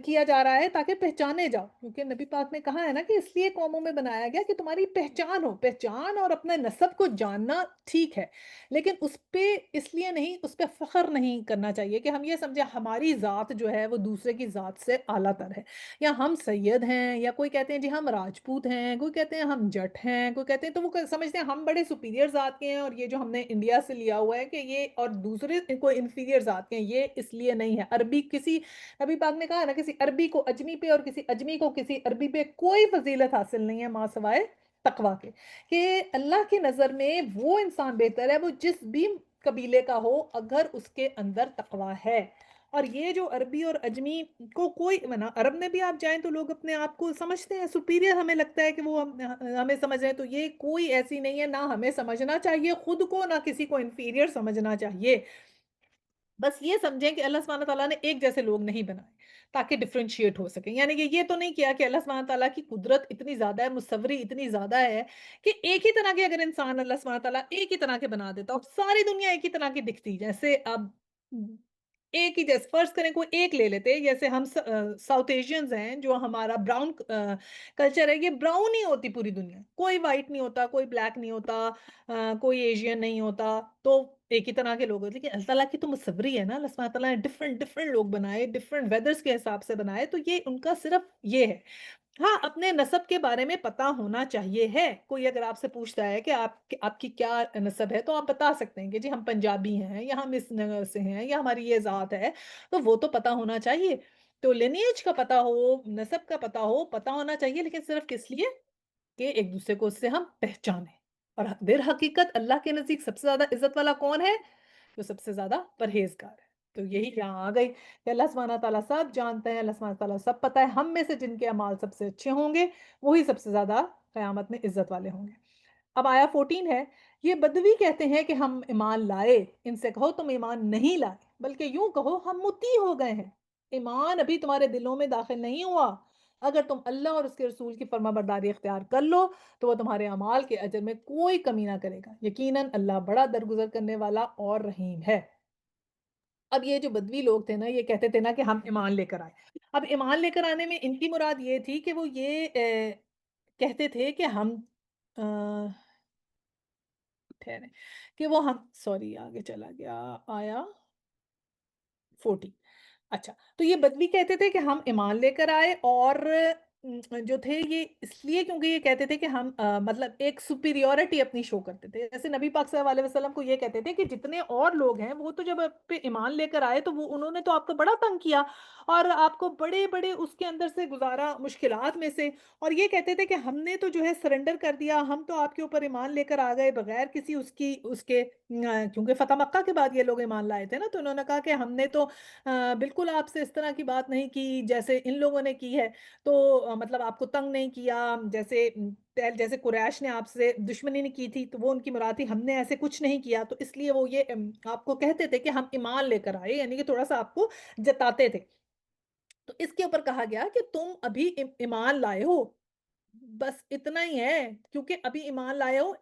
کیا جا رہا ہے تاکہ پہچانے جاؤ، کیونکہ نبی پاک نے کہا ہے نا کہ اس لیے قوموں میں بنایا گیا کہ تمہاری پہچان ہو، پہچان اور اپنے نسب کو جاننا ٹھیک ہے، لیکن اس پہ اس لیے نہیں، اس پہ فخر نہیں کرنا چاہیے کہ ہم یہ سمجھے ہماری ذات جو ہے وہ دوسرے کی ذات سے اعلیٰ تر ہے، یا ہم سید ہیں، یا کوئی کہتے ہیں جی ہم راجپوت ہیں، کوئی کہتے ہیں ہم جٹ ہیں، کوئی کہتے ہیں تو وہ سمجھتے ہیں ہم بڑے سپیریئر ذات کے ہیں اور یہ جو ہم نے انڈیا سے لیا ہوا ہے کہ یہ اور دوسرے کوئی انفیریئر ذات کے ہیں، یہ اس لیے نہیں ہے۔ عربی کسی نبی پاک نے کہا ہے نا کسی عربی کو اجمی پہ اور کسی اجمی کو کسی عربی پہ کوئی فضیلت حاصل نہیں ہے ماں سوائے تقوی کے، کہ اللہ کی نظر میں وہ انسان بہتر ہے وہ جس بھی قبیلے کا ہو اگر اس کے اندر تقوی ہے۔ اور یہ جو عربی اور اجمی کو کوئی منا عرب میں بھی آپ جائیں تو لوگ اپنے آپ کو سمجھتے ہیں سپیریئر، ہمیں لگتا ہے کہ وہ ہمیں سمجھ رہے ہیں، تو یہ کوئی ایسی نہیں ہے، نہ ہمیں سمجھنا چاہیے خود کو، نہ کسی کو انفیریئر سمجھنا چاہیے۔ بس یہ سمجھیں کہ اللہ سبحانہ تعالیٰ نے ایک جیسے لوگ نہیں بنائے تاکہ ڈفرینشیٹ ہو سکیں، یعنی کہ یہ تو نہیں کیا کہ اللہ سبحانہ تعالیٰ کی قدرت اتنی زیادہ ہے، مصوری اتنی زیادہ ہے کہ ایک ہی طرح کے اگر انسان اللہ سبحانہ تعالیٰ ایک ہی طرح کے بنا دیتا اور ساری دنیا ایک ہی طرح کی دکھتی، جیسے اب ایک ہی جیسے فرض کریں کوئی ایک لے لیتے، جیسے ہم ساؤتھ ایشینز ہیں جو ہمارا براؤن کلچر ہے، یہ براؤن ہی ہوتی پوری دنیا، کوئی وائٹ نہیں ہوتا، کوئی بلیک نہیں ہوتا، کوئی ایشین نہیں ہوتا، تو ایک ہی طرح کے لوگ ہوتے، لیکن اللہ تعالیٰ کی تو مصوری ہے نا، اللہ سبحانہ تعالیٰ نے ڈفرنٹ ڈفرنٹ لوگ بنائے، ڈفرنٹ ویدرز کے حساب سے بنائے، تو یہ ان کا صرف یہ ہے۔ ہاں، اپنے نسب کے بارے میں پتا ہونا چاہیے ہے، کوئی اگر آپ سے پوچھتا ہے کہ آپ کی کیا نسب ہے تو آپ بتا سکتے ہیں کہ جی ہم پنجابی ہیں یا ہم اس نگر سے ہیں یا ہماری یہ ذات ہے، تو وہ تو پتا ہونا چاہیے، تو لینیج کا پتا ہو، نسب کا پتا ہو، پتا ہونا چاہیے، لیکن صرف کس لیے کہ ایک دوسرے کو اس سے ہم پہچانیں۔ اور در حقیقت اللہ کے نزدیک سب سے زیادہ عزت والا کون ہے؟ جو سب سے زیادہ پرہیزگار ہے۔ تو یہی یہاں آ گئی کہ اللہ سبحانہ تعالیٰ سب جانتے ہیں، اللہ سبحانہ تعالیٰ سب پتہ ہے، ہم میں سے جن کے اعمال سب سے اچھے ہوں گے وہی سب سے زیادہ قیامت میں عزت والے ہوں گے۔ اب آیا 14 ہے، یہ بدوی کہتے ہیں کہ ہم ایمان لائے، ان سے کہو تم ایمان نہیں لائے بلکہ یوں کہو ہم مطیع ہو گئے ہیں، ایمان ابھی تمہارے دلوں میں داخل نہیں ہوا، اگر تم اللہ اور اس کے رسول کی فرما برداری اختیار کر لو تو وہ تمہارے اعمال کے اجر میں کوئی کمی نہ کرے گا، یقیناً اللہ بڑا درگزر کرنے والا اور رحیم ہے۔ اب یہ جو بدوی لوگ تھے نا، یہ کہتے تھے نا کہ ہم ایمان لے کر آئے۔ اب ایمان لے کر آنے میں ان کی مراد یہ تھی کہ وہ یہ کہتے تھے کہ ہم آ ٹھہریں، کہ وہ ہم سوری آگے چلا گیا آیا 40 اچھا، تو یہ بدوی کہتے تھے کہ ہم ایمان لے کر آئے، اور جو تھے یہ اس لیے کیونکہ یہ کہتے تھے کہ ہم مطلب ایک سپیریورٹی اپنی شو کرتے تھے، جیسے نبی پاک صلی اللہ علیہ وسلم کو یہ کہتے تھے کہ جتنے اور لوگ ہیں وہ تو جب آپ پہ ایمان لے کر آئے تو وہ انہوں نے تو آپ کو بڑا تنگ کیا، اور آپ کو بڑے بڑے اس کے اندر سے گزارا مشکلات میں سے، اور یہ کہتے تھے کہ ہم نے تو جو ہے سرنڈر کر دیا، ہم تو آپ کے اوپر ایمان لے کر آ گئے بغیر کسی اس کے کیونکہ فتح مکہ کے بعد یہ لوگ ایمان لائے تھے نا، تو انہوں نے کہا کہ ہم نے تو بالکل آپ سے اس طرح کی بات نہیں کی جیسے ان لوگوں نے کی ہے، تو مطلب آپ کو تنگ نہیں کیا، جیسے قریش نے آپ سے دشمنی نہیں کی تھی تو وہ ان کی مراد تھی، ہم نے ایسے کچھ نہیں کیا، تو اس لیے وہ یہ آپ کو کہتے تھے کہ ہم ایمان لے کر آئے، یعنی کہ تھوڑا سا آپ کو جتاتے تھے۔ تو اس کے اوپر کہا گیا کہ تم ابھی ایمان لائے ہو، بس اتنا ہی ہے، کیونکہ ابھی ایمان لائے ہو،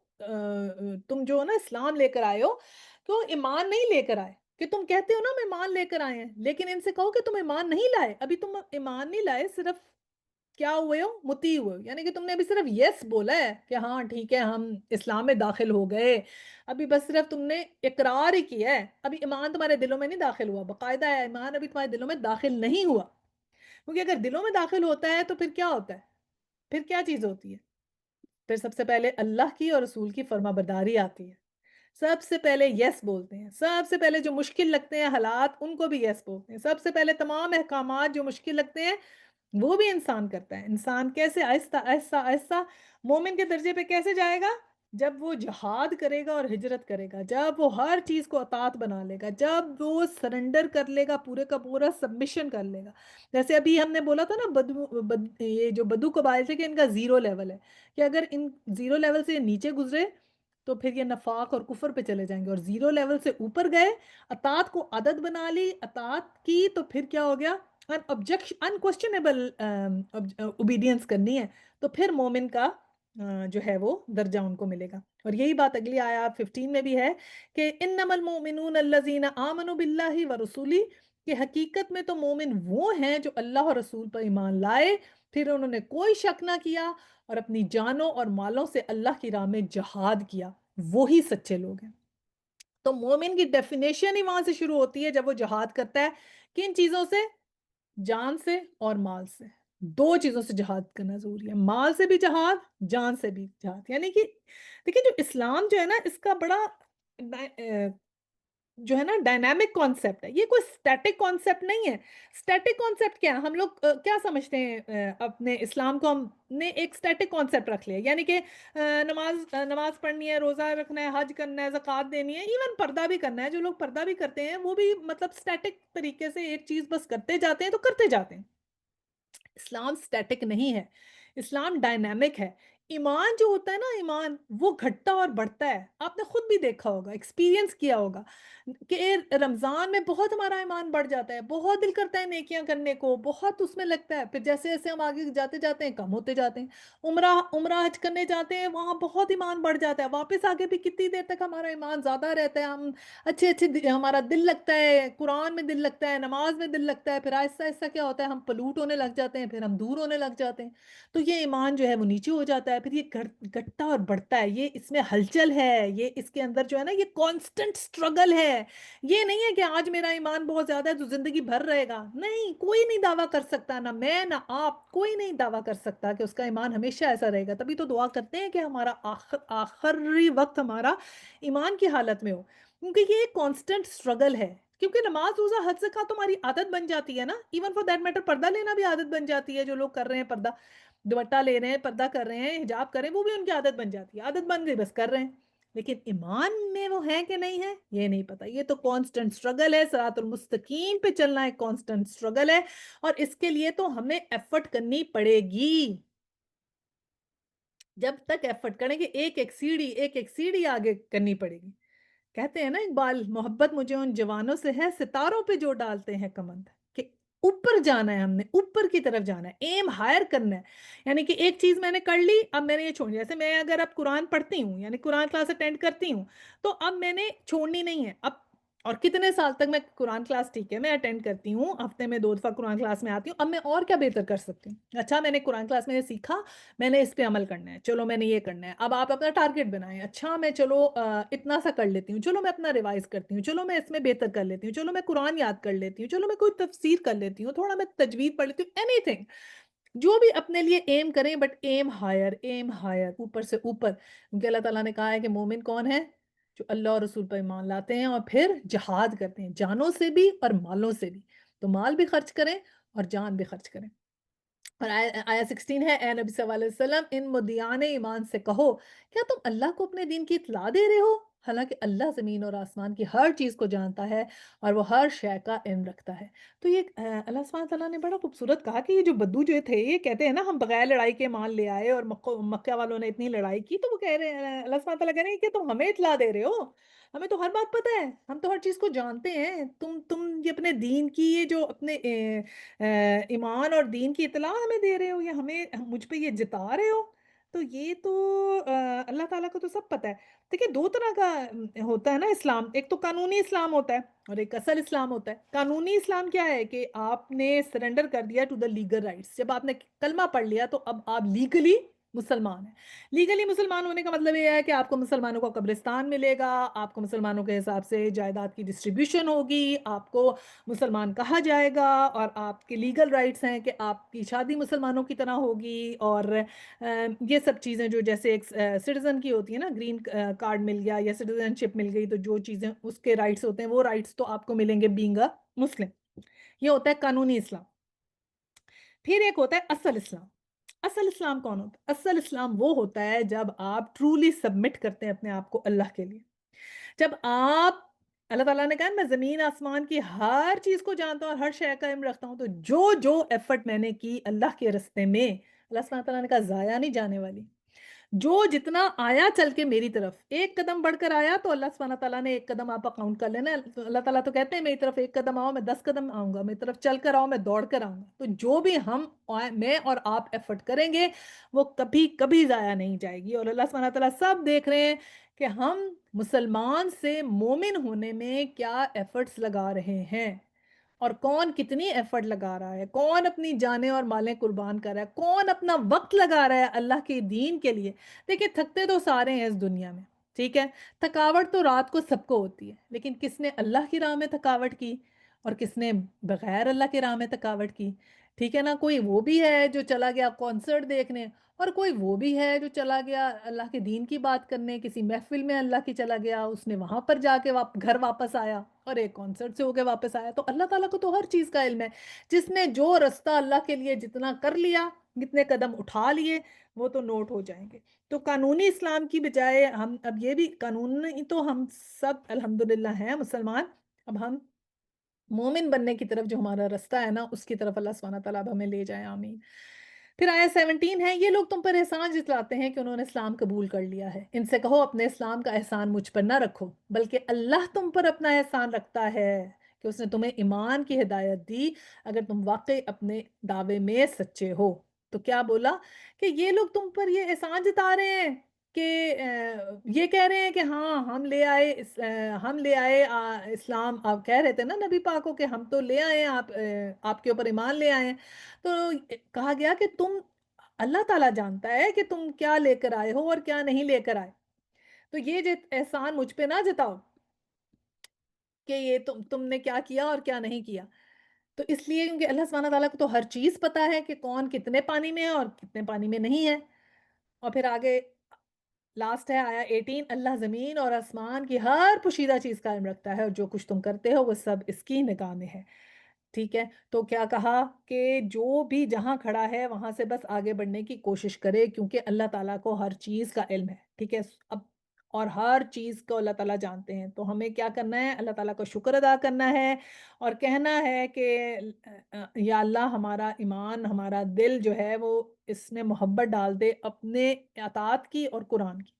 تم جو ہے نا اسلام لے کر آئے ہو، تو ایمان نہیں لے کر آئے، کہ تم کہتے ہو نا ہم ایمان لے کر آئے ہیں، لیکن ان سے کہو کہ تم ایمان نہیں لائے، ابھی تم ایمان نہیں لائے، صرف کیا ہوئے ہو، مطیع ہوئے ہو، یعنی کہ تم نے ابھی صرف یس بولا ہے کہ ہاں ٹھیک ہے ہم اسلام میں داخل ہو گئے، ابھی بس صرف تم نے اقرار ہی کیا ہے، ابھی ایمان تمہارے دلوں میں نہیں داخل ہوا، باقاعدہ ہے ایمان ابھی تمہارے دلوں میں داخل نہیں ہوا، کیونکہ اگر دلوں میں داخل ہوتا ہے تو پھر کیا ہوتا ہے، پھر کیا چیز ہوتی ہے، پھر سب سے پہلے اللہ کی اور رسول کی فرما برداری آتی ہے، سب سے پہلے یس بولتے ہیں، سب سے پہلے جو مشکل لگتے ہیں حالات ان کو بھی یس بولتے ہیں، سب سے پہلے تمام احکامات جو مشکل لگتے ہیں وہ بھی انسان کرتا ہے، انسان کیسے آہستہ آہستہ آہستہ مومن کے درجے پہ کیسے جائے گا، جب وہ جہاد کرے گا اور ہجرت کرے گا، جب وہ ہر چیز کو اطاعت بنا لے گا، جب وہ سرنڈر کر لے گا، پورے کا پورا سبمیشن کر لے گا، جیسے ابھی ہم نے بولا تھا نا یہ جو بدو قبائل تھے کہ ان کا زیرو لیول ہے، کہ اگر ان زیرو لیول سے نیچے گزرے تو پھر یہ نفاق اور کفر پہ چلے جائیں گے، اور زیرو لیول سے اوپر گئے، اطاعت کو عادت بنا لی، اطاعت کی، تو پھر کیا ہو گیا، انکوشچنیبل اوبیڈینس کرنی ہے، تو پھر مومن کا جو ہے وہ درجہ ان کو ملے گا، اور یہی بات اگلی آیات 15 میں بھی ہے کہ انما المؤمنون الذین آمنوا باللہ ورسولہ، کہ حقیقت میں تو مومن وہ ہیں جو اللہ اور رسول پر ایمان لائے، پھر انہوں نے کوئی شک نہ کیا اور اپنی جانوں اور مالوں سے اللہ کی راہ میں جہاد کیا، وہی سچے لوگ ہیں۔ تو مومن کی ڈیفینیشن ہی وہاں سے شروع ہوتی ہے جب وہ جہاد کرتا ہے، کن چیزوں سے، جان سے اور مال سے، دو چیزوں سے جہاد کرنا ضروری ہے، مال سے بھی جہاد، جان سے بھی جہاد، یعنی کہ دیکھیں جو اسلام جو ہے نا اس کا بڑا جو ہے نا ڈائنامک کانسیپٹ ہے، یہ کوئی سٹیٹک کانسیپٹ نہیں ہے۔ سٹیٹک کانسیپٹ کیا ہے، ہم لوگ کیا سمجھتے ہیں، اپنے اسلام کو ہم نے ایک سٹیٹک کانسیپٹ رکھ لیا، یعنی کہ نماز پڑھنی ہے، روزہ رکھنا ہے، حج کرنا ہے، زکوٰۃ دینی ہے، ایون پردہ بھی کرنا ہے، جو لوگ پردہ بھی کرتے ہیں وہ بھی مطلب سٹیٹک طریقے سے ایک چیز بس کرتے جاتے ہیں تو کرتے جاتے ہیں۔ اسلام سٹیٹک نہیں ہے، اسلام ڈائنامک ہے۔ ایمان جو ہوتا ہے نا، ایمان وہ گھٹتا اور بڑھتا ہے، آپ نے خود بھی دیکھا ہوگا، ایکسپیرینس کیا ہوگا کہ رمضان میں بہت ہمارا ایمان بڑھ جاتا ہے، بہت دل کرتا ہے نیکیاں کرنے کو، بہت اس میں لگتا ہے، پھر جیسے جیسے ہم آگے جاتے جاتے ہیں کم ہوتے جاتے ہیں، عمرہ حج کرنے جاتے ہیں وہاں بہت ایمان بڑھ جاتا ہے، واپس آگے بھی کتنی دیر تک ہمارا ایمان زیادہ رہتا ہے، ہم اچھے اچھے ہمارا دل لگتا ہے، قرآن میں دل لگتا ہے، نماز میں دل لگتا ہے، پھر آہستہ آہستہ کیا ہوتا ہے، ہم پلوٹ ہونے لگ جاتے ہیں، پھر ہم دور ہونے لگ جاتے ہیں، تو یہ ایمان جو ہے وہ نیچے ہو جاتا ہے، پھر یہ گھٹتا اور بڑھتا ہے، یہ اس میں ہلچل ہے، یہ اس کے اندر جو ہے نا یہ کانسٹنٹ سٹرگل ہے، یہ نہیں ہے کہ آج میرا ایمان بہت زیادہ ہے تو زندگی بھر رہے گا، نہیں، کوئی نہیں دعویٰ کر سکتا، نہ میں نہ آپ، کوئی نہیں دعویٰ کر سکتا کہ اس کا ایمان ہمیشہ ایسا رہے گا، تبھی تو دعا کرتے ہیں کہ ہمارا آخری وقت ہمارا ایمان کی حالت میں ہو، کیونکہ یہ ایک کانسٹنٹ سٹرگل ہے، کیونکہ نماز روزہ حج زکوٰۃ تمہاری عادت بن جاتی ہے نا، ایون فار دیٹ میٹر پردہ لینا بھی عادت بن جاتی ہے، جو لوگ کر رہے ہیں پردہ، دوپٹہ لے رہے ہیں، پردہ کر رہے ہیں، حجاب کر رہے ہیں، وہ بھی ان کی عادت بن جاتی ہے، عادت بن گئی بس کر رہے ہیں، لیکن ایمان میں وہ ہے کہ نہیں ہے یہ نہیں پتا، یہ تو کانسٹنٹ سٹرگل ہے، صراط المستقیم پہ چلنا ایک کانسٹنٹ سٹرگل ہے، اور اس کے لیے تو ہمیں ایفرٹ کرنی پڑے گی، جب تک ایفرٹ کریں گے ایک ایک سیڑھی آگے کرنی پڑے گی، کہتے ہیں نا اقبال، محبت مجھے ان جوانوں سے ہے ستاروں پہ جو ڈالتے ہیں کمند، کہ اوپر جانا ہے، ہم نے اوپر کی طرف جانا ہے، ایم ہائر کرنا ہے، یعنی کہ ایک چیز میں نے کر لی، اب میں نے یہ چھوڑ، جیسے میں اگر اب قرآن پڑھتی ہوں، یعنی قرآن کلاس اٹینڈ کرتی ہوں، تو اب میں نے چھوڑنی نہیں ہے، اب اور کتنے سال تک میں قرآن کلاس ٹھیک ہے میں اٹینڈ کرتی ہوں، ہفتے میں 2 دفعہ قرآن کلاس میں آتی ہوں، اب میں اور کیا بہتر کر سکتی ہوں؟ اچھا میں نے قرآن کلاس میں یہ سیکھا، میں نے اس پہ عمل کرنا ہے، چلو میں نے یہ کرنا ہے، اب آپ اپنا ٹارگٹ بنائیں، اچھا میں چلو اتنا سا کر لیتی ہوں، چلو میں اپنا ریوائز کرتی ہوں، چلو میں اس میں بہتر کر لیتی ہوں، چلو میں قرآن یاد کر لیتی ہوں، چلو میں کوئی تفسیر کر لیتی ہوں، تھوڑا میں تجوید پڑھ لیتی ہوں، اینی تھنگ جو بھی اپنے لیے ایم کریں، بٹ ایم ہائر، اوپر سے اوپر، کیونکہ اللہ تعالیٰ نے کہا ہے کہ مومن کون ہے؟ جو اللہ اور رسول پر ایمان لاتے ہیں اور پھر جہاد کرتے ہیں، جانوں سے بھی اور مالوں سے بھی، تو مال بھی خرچ کریں اور جان بھی خرچ کریں۔ اور آیا 16 ہے، اے نبی صلی اللہ علیہ وسلم ان مدیان ایمان سے کہو کیا تم اللہ کو اپنے دین کی اطلاع دے رہے ہو، حالانکہ اللہ زمین اور آسمان کی ہر چیز کو جانتا ہے اور وہ ہر شے کا علم رکھتا ہے۔ تو یہ اللہ سبحانہ تعالیٰ نے بڑا خوبصورت کہا کہ یہ جو بدو جو تھے یہ کہتے ہیں نا ہم بغیر لڑائی کے مان لے آئے اور مکہ والوں نے اتنی لڑائی کی، تو وہ کہہ رہے ہیں اللہ سبحانہ تعالیٰ کہہ رہے ہیں کہ تم ہمیں اطلاع دے رہے ہو، ہمیں تو ہر بات پتہ ہے، ہم تو ہر چیز کو جانتے ہیں، تم یہ اپنے دین کی یہ جو اپنے ایمان اور دین کی اطلاع ہمیں دے رہے ہو یا ہمیں مجھ پہ یہ جتا رہے ہو، تو یہ تو اللہ تعالیٰ کو تو سب پتہ ہے۔ دیکھیں 2 طرح کا ہوتا ہے نا اسلام، ایک تو قانونی اسلام ہوتا ہے اور ایک اصل اسلام ہوتا ہے۔ قانونی اسلام کیا ہے کہ آپ نے سرنڈر کر دیا ٹو دا لیگل رائٹس، جب آپ نے کلمہ پڑھ لیا تو اب آپ لیگلی مسلمان ہیں۔ لیگلی مسلمان ہونے کا مطلب یہ ہے کہ آپ کو مسلمانوں کا قبرستان ملے گا، آپ کو مسلمانوں کے حساب سے جائیداد کی ڈسٹریبیوشن ہوگی، آپ کو مسلمان کہا جائے گا، اور آپ کے لیگل رائٹس ہیں کہ آپ کی شادی مسلمانوں کی طرح ہوگی، اور یہ سب چیزیں جو جیسے ایک سٹیزن کی ہوتی ہے نا، گرین کارڈ مل گیا یا سٹیزن شپ مل گئی، تو جو چیزیں اس کے رائٹس ہوتے ہیں وہ رائٹس تو آپ کو ملیں گے بینگ اے مسلم۔ یہ ہوتا ہے قانونی اسلام۔ پھر ایک ہوتا ہے اصل اسلام۔ اصل اسلام کون ہوتا ہے؟ اصل اسلام وہ ہوتا ہے جب آپ ٹرولی سبمٹ کرتے ہیں اپنے آپ کو اللہ کے لیے، جب آپ اللہ تعالیٰ نے کہا میں زمین آسمان کی ہر چیز کو جانتا ہوں اور ہر شے کا علم رکھتا ہوں، تو جو جو ایفرٹ میں نے کی اللہ کے رستے میں، اللہ سبحانہ تعالیٰ نے کہا ضائع نہیں جانے والی، جو جتنا آیا چل کے میری طرف ایک قدم بڑھ کر آیا تو اللہ سبحانہ تعالیٰ نے ایک قدم آپ اکاؤنٹ کر لینا ہے۔ اللہ تعالیٰ تو کہتے ہیں میری طرف ایک قدم آؤ میں 10 قدم آؤں گا، میری طرف چل کر آؤ میں دوڑ کر آؤں گا، تو جو بھی میں اور آپ ایفرٹ کریں گے وہ کبھی کبھی ضائع نہیں جائے گی، اور اللہ سبحانہ تعالیٰ سب دیکھ رہے ہیں کہ ہم مسلمان سے مومن ہونے میں کیا ایفرٹس لگا رہے ہیں، اور کون کتنی ایفرٹ لگا رہا ہے، کون اپنی جانیں اور مالیں قربان کر رہا ہے، کون اپنا وقت لگا رہا ہے اللہ کے دین کے لیے۔ دیکھیں تھکتے تو سارے ہیں اس دنیا میں، ٹھیک ہے، تھکاوٹ تو رات کو سب کو ہوتی ہے، لیکن کس نے اللہ کی راہ میں تھکاوٹ کی اور کس نے بغیر اللہ کی راہ میں تھکاوٹ کی؟ ٹھیک ہے نا، کوئی وہ بھی ہے جو چلا گیا کانسرٹ دیکھنے، اور کوئی وہ بھی ہے جو چلا گیا اللہ کے دین کی بات کرنے، کسی محفل میں اللہ کی چلا گیا، اس نے وہاں پر جا کے گھر واپس آیا، اور ایک کانسرٹ سے ہو کے واپس آیا۔ تو اللہ تعالیٰ کو تو ہر چیز کا علم ہے، جس نے جو رستہ اللہ کے لیے جتنا کر لیا، جتنے قدم اٹھا لیے، وہ تو نوٹ ہو جائیں گے۔ تو قانونی اسلام کی بجائے ہم اب یہ بھی قانونی تو ہم سب الحمدللہ ہیں مسلمان، اب ہم مومن بننے کی طرف جو ہمارا رستہ ہے نا اس کی طرف اللہ سبحانہ تعالیٰ اب ہمیں لے جائے، آمین۔ پھر آیا 17 ہے، یہ لوگ تم پر احسان جتلاتے ہیں کہ انہوں نے اسلام قبول کر لیا ہے، ان سے کہو اپنے اسلام کا احسان مجھ پر نہ رکھو، بلکہ اللہ تم پر اپنا احسان رکھتا ہے کہ اس نے تمہیں ایمان کی ہدایت دی، اگر تم واقعی اپنے دعوے میں سچے ہو۔ تو کیا بولا کہ یہ لوگ تم پر یہ احسان جتا رہے ہیں کہ یہ کہہ رہے ہیں کہ ہاں ہم لے آئے ہم لے آئے اسلام، آپ کہہ رہے تھے نا نبی پاک کو کہ ہم تو لے آئے ہیں، آپ کے اوپر ایمان لے آئے ہیں، تو کہا گیا کہ تم اللہ تعالیٰ جانتا ہے کہ تم کیا لے کر آئے ہو اور کیا نہیں لے کر آئے، تو یہ احسان مجھ پہ نہ جتاؤ کہ یہ تم نے کیا کیا اور کیا نہیں کیا۔ تو اس لیے کیونکہ اللہ سبحانہ تعالیٰ کو تو ہر چیز پتا ہے کہ کون کتنے پانی میں ہے اور کتنے پانی میں نہیں ہے۔ اور پھر آگے لاسٹ ہے آیا 18، اللہ زمین اور آسمان کی ہر پوشیدہ چیز قائم رکھتا ہے اور جو کچھ تم کرتے ہو وہ سب اس کی نگاہ میں ہے، ٹھیک ہے۔ تو کیا کہا کہ جو بھی جہاں کھڑا ہے وہاں سے بس آگے بڑھنے کی کوشش کرے، کیونکہ اللہ تعالیٰ کو ہر چیز کا علم ہے، ٹھیک ہے، اب اور ہر چیز کو اللہ تعالیٰ جانتے ہیں، تو ہمیں کیا کرنا ہے؟ اللہ تعالیٰ کو شکر ادا کرنا ہے اور کہنا ہے کہ یا اللہ ہمارا ایمان ہمارا دل جو ہے وہ اس میں محبت ڈال دے اپنے اطاعت کی اور قرآن کی۔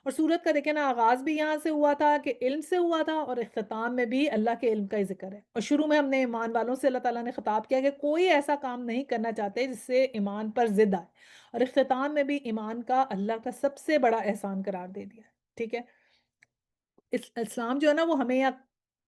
اور سورت کا دیکھیں نا آغاز بھی یہاں سے ہوا تھا کہ علم سے ہوا تھا، اور اختتام میں بھی اللہ کے علم کا ہی ذکر ہے، اور شروع میں ہم نے ایمان والوں سے اللہ تعالیٰ نے خطاب کیا کہ کوئی ایسا کام نہیں کرنا چاہتے جس سے ایمان پر ضد آئے، اور اختتام میں بھی ایمان کا اللہ کا سب سے بڑا احسان قرار دے دیا ہے، ٹھیک ہے۔ اسلام جو ہے نا وہ ہمیں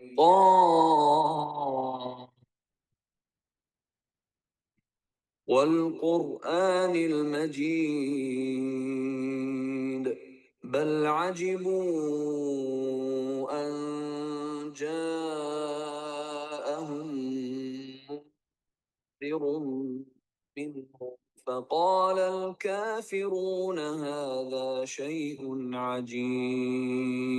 ضاد والقرآن المجيد بل عجبوا أن جاءهم منذر منهم فقال الكافرون هذا شيء عجيب.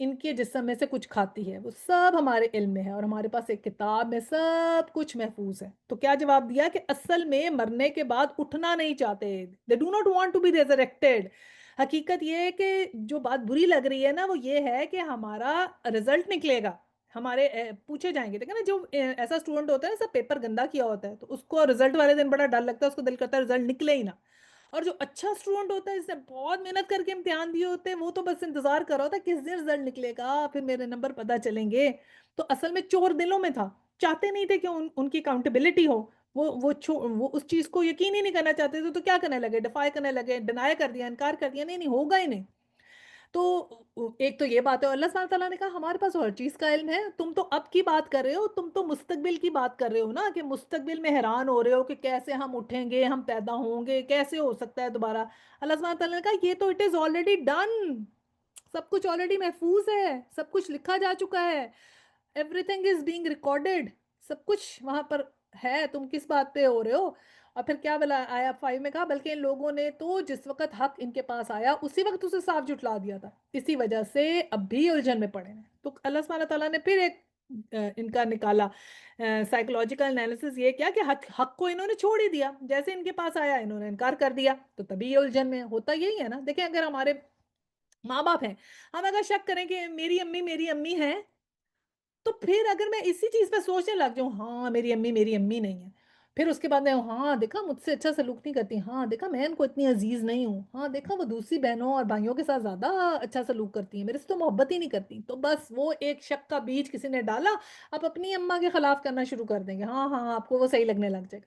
ان کے جسم میں سے کچھ کھاتی ہے، وہ سب ہمارے علم میں ہے اور ہمارے پاس ایک کتاب میں سب کچھ محفوظ ہے۔ تو کیا جواب دیا کہ اصل میں مرنے کے بعد اٹھنا نہیں چاہتے، they do not want to be resurrected۔ حقیقت یہ ہے کہ جو بات بری لگ رہی ہے نا وہ یہ ہے کہ ہمارا رزلٹ نکلے گا، ہمارے پوچھے جائیں گے، دیکھیں نا جو ایسا اسٹوڈنٹ ہوتا ہے نا سب پیپر گندا کیا ہوتا ہے تو اس کو رزلٹ والے دن بڑا ڈر لگتا ہے، اس کو دل کرتا ہے رزلٹ نکلے ہی نہ، اور جو اچھا اسٹوڈنٹ ہوتا ہے جس نے بہت محنت کر کے امتحان دیے ہوتے ہیں وہ تو بس انتظار کر رہا ہوتا ہے کس دن رزلٹ نکلے گا پھر میرے نمبر پتہ چلیں گے۔ تو اصل میں چور دلوں میں تھا، چاہتے نہیں تھے کہ ان کی اکاؤنٹیبلٹی ہو، وہ اس چیز کو یقین ہی نہیں کرنا چاہتے تھے، تو کیا کرنے لگے، ڈیفائی کرنے لگے، ڈینائی کر دیا، انکار کر دیا، نہیں نہیں ہوگا ہی نہیں۔ تو ایک تو یہ بات ہے، اور اللہ سبحانہ تعالیٰ نے کہا ہمارے پاس ہر چیز کا علم ہے، تم تو اب کی بات کر رہے ہو، تم تو مستقبل کی بات کر رہے ہو نا، کہ مستقبل میں حیران ہو رہے ہو کہ کیسے ہم اٹھیں گے، ہم پیدا ہوں گے، کیسے ہو سکتا ہے دوبارہ۔ اللہ سبحانہ تعالیٰ نے کہا یہ تو اٹ از آلریڈی ڈن، سب کچھ آلریڈی محفوظ ہے، سب کچھ لکھا جا چکا ہے، everything is being recorded, سب کچھ وہاں پر ہے، تم کس بات پہ ہو رہے ہو۔ اور پھر کیا بلا آیا 5 میں کہا بلکہ ان لوگوں نے تو جس وقت حق ان کے پاس آیا اسی وقت اسے صاف جھٹلا دیا تھا، اسی وجہ سے اب بھی الجھن میں پڑے ہیں۔ تو اللہ سبحانہ تعالیٰ نے پھر ایک ان کا نکالا سائیکولوجیکل انالیسس، یہ کیا کہ حق کو انہوں نے چھوڑ ہی دیا، جیسے ان کے پاس آیا انہوں نے انکار کر دیا، تو تبھی یہ الجھن میں ہوتا یہی ہے نا۔ دیکھیں اگر ہمارے ماں باپ ہیں، ہم اگر شک کریں کہ میری امی ہیں، تو پھر اگر میں اسی چیز پہ سوچنے لگ جاؤں ہاں میری امی نہیں ہے، پھر اس کے بعد میں ہاں دیکھا مجھ سے اچھا سلوک نہیں کرتی، ہاں دیکھا میں ان کو اتنی عزیز نہیں ہوں، ہاں دیکھا وہ دوسری بہنوں اور بھائیوں کے ساتھ زیادہ اچھا سلوک کرتی ہیں، میرے سے تو محبت ہی نہیں کرتی، تو بس وہ ایک شک کا بیج کسی نے ڈالا، آپ اپنی اماں کے خلاف کرنا شروع کر دیں گے، ہاں ہاں آپ کو وہ صحیح لگنے لگ جائے گا،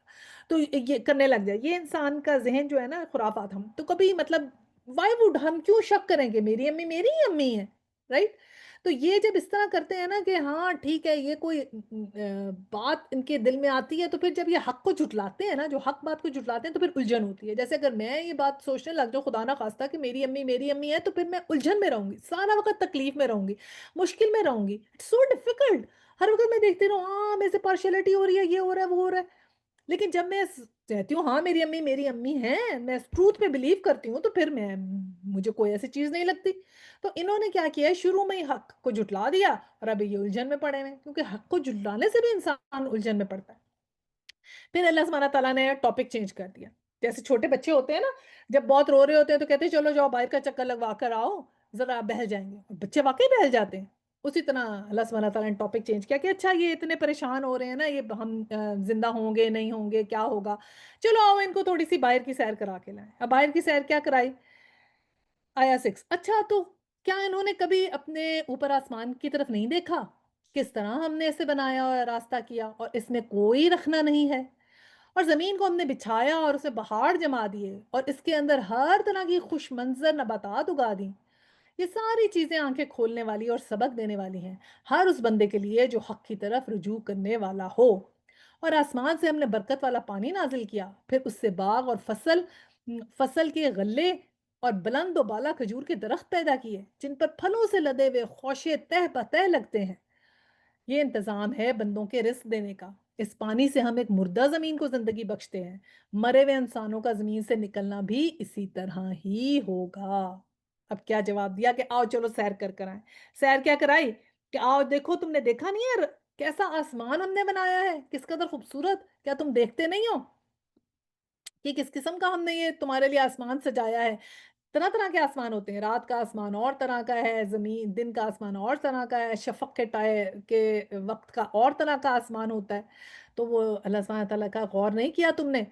تو یہ کرنے لگ جائے، یہ انسان کا ذہن جو ہے نا خرافات، ہم تو کبھی مطلب وائی وڈ ہم کیوں شک کریں گے میری ہی امی ہے، رائٹ؟ تو یہ جب اس طرح کرتے ہیں نا کہ ہاں ٹھیک ہے یہ کوئی بات ان کے دل میں آتی ہے، تو پھر جب یہ حق کو جھٹلاتے ہیں نا، جو حق بات کو جھٹلاتے ہیں تو پھر الجھن ہوتی ہے۔ جیسے اگر میں یہ بات سوچنے لگ جاؤں خدا نہ خواستہ کہ میری امی ہے، تو پھر میں الجھن میں رہوں گی، سارا وقت تکلیف میں رہوں گی، مشکل میں رہوں گی، اٹس سو ڈیفیکلٹ، ہر وقت میں دیکھتی رہوں ہاں میرے سے پارشلٹی ہو رہی ہے، یہ ہو رہا ہے وہ ہو رہا ہے، لیکن جب میں کہتی ہوں ہاں میری امی ہیں، میں ٹروتھ پہ بلیو کرتی ہوں، تو پھر مجھے کوئی ایسی چیز نہیں لگتی۔ تو انہوں نے کیا کیا ہے، شروع میں ہی حق کو جھٹلا دیا اور ابھی یہ الجھن میں پڑے ہوئے، کیونکہ حق کو جھٹلانے سے بھی انسان الجھن میں پڑتا ہے۔ پھر اللہ سبحانہ تعالیٰ نے ٹاپک چینج کر دیا، جیسے چھوٹے بچے ہوتے ہیں نا، جب بہت رو رہے ہوتے ہیں تو کہتے ہیں چلو جاؤ باہر کا چکر لگوا کر آؤ، ذرا آپ بہل جائیں گے، اور بچے واقعی بہل جاتے ہیں۔ اسی طرح اللہ سبحانہ تعالیٰ نے ٹاپک چینج کیا کہ اچھا یہ اتنے پریشان ہو رہے ہیں نا، یہ ہم زندہ ہوں گے نہیں ہوں گے، کیا ہوگا، چلو آؤ ان کو تھوڑی سی باہر کی سیر کرا کے لائیں۔ اب باہر کی سیر کیا کرائی، آیا 6، اچھا تو کیا انہوں نے کبھی اپنے اوپر آسمان کی طرف نہیں دیکھا، کس طرح ہم نے اسے بنایا اور راستہ کیا، اور اس میں کوئی رکھنا نہیں ہے، اور زمین کو ہم نے بچھایا اور اسے پہاڑ جما دیے، اور اس کے اندر ہر طرح کی خوش منظر نباتات اگا دیں، یہ ساری چیزیں آنکھیں کھولنے والی اور سبق دینے والی ہیں ہر اس بندے کے لیے جو حق کی طرف رجوع کرنے والا ہو۔ اور آسمان سے ہم نے برکت والا پانی نازل کیا، پھر اس سے باغ اور فصل کے غلے اور بلند و بالا کھجور کے درخت پیدا کیے جن پر پھلوں سے لدے ہوئے خوشے تہ بتہ لگتے ہیں۔ یہ انتظام ہے بندوں کے رزق دینے کا، اس پانی سے ہم ایک مردہ زمین کو زندگی بخشتے ہیں، مرے ہوئے انسانوں کا زمین سے نکلنا بھی اسی طرح ہی ہوگا۔ اب کیا جواب دیا کہ آؤ چلو سیر کر آئیں، سیر کیا کرائی کہ آؤ دیکھو، تم نے دیکھا نہیں ہے کیسا آسمان ہم نے بنایا ہے، کس قدر خوبصورت، کیا تم دیکھتے نہیں ہو کہ کس قسم کا ہم نے یہ تمہارے لیے آسمان سجایا ہے۔ طرح طرح کے آسمان ہوتے ہیں، رات کا آسمان اور طرح کا ہے، زمین دن کا آسمان اور طرح کا ہے، شفق کے وقت کا اور طرح کا آسمان ہوتا ہے، تو وہ اللہ سبحانہ تعالیٰ کا غور نہیں کیا تم نے؟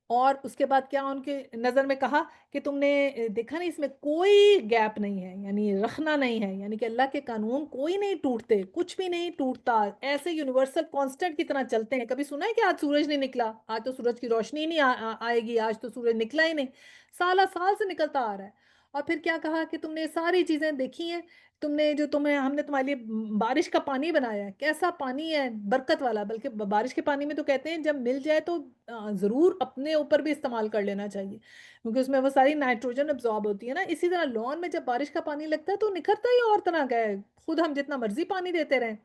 اور اس کے بعد کیا ان کی نظر میں کہا کہ تم نے دیکھا نہیں اس میں کوئی گیپ نہیں ہے، یعنی رخنا نہیں ہے، یعنی کہ اللہ کے قانون کوئی نہیں ٹوٹتے، کچھ بھی نہیں ٹوٹتا، ایسے یونیورسل کانسٹنٹ کی طرح چلتے ہیں۔ کبھی سنا ہے کہ آج سورج نہیں نکلا، آج تو سورج کی روشنی نہیں آئے گی، آج تو سورج نکلا ہی نہیں، سالہ سال سے نکلتا آ رہا ہے۔ اور پھر کیا کہا کہ تم نے ساری چیزیں دیکھی ہیں، تم نے جو ہم نے تمہارے لیے بارش کا پانی بنایا ہے، کیسا پانی ہے برکت والا، بلکہ بارش کے پانی میں تو کہتے ہیں جب مل جائے تو ضرور اپنے اوپر بھی استعمال کر لینا چاہیے، کیونکہ اس میں وہ ساری نائٹروجن ابزارب ہوتی ہے نا۔ اسی طرح لون میں جب بارش کا پانی لگتا ہے تو نکھرتا ہی اور طرح کا ہے، خود ہم جتنا مرضی پانی دیتے رہیں۔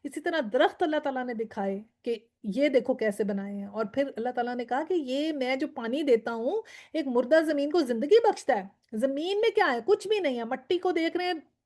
اسی طرح درخت اللہ تعالیٰ نے دکھائے کہ یہ دیکھو کیسے بنائے ہیں، اور پھر اللہ تعالیٰ نے کہا کہ یہ میں جو پانی دیتا ہوں ایک مردہ زمین کو زندگی بخشتا ہے۔ زمین میں کیا ہے، کچھ بھی نہیں ہے، مٹی کو دیکھ رہے ہیں،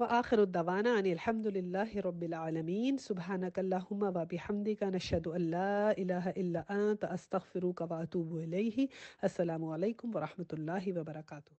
وآخر الدعوانا أن الحمد لله رب العالمين سبحانك اللهم وبحمدك نشهد أن لا إله إلا أنت أستغفرك وأتوب إليه. السلام عليكم ورحمة الله وبركاته.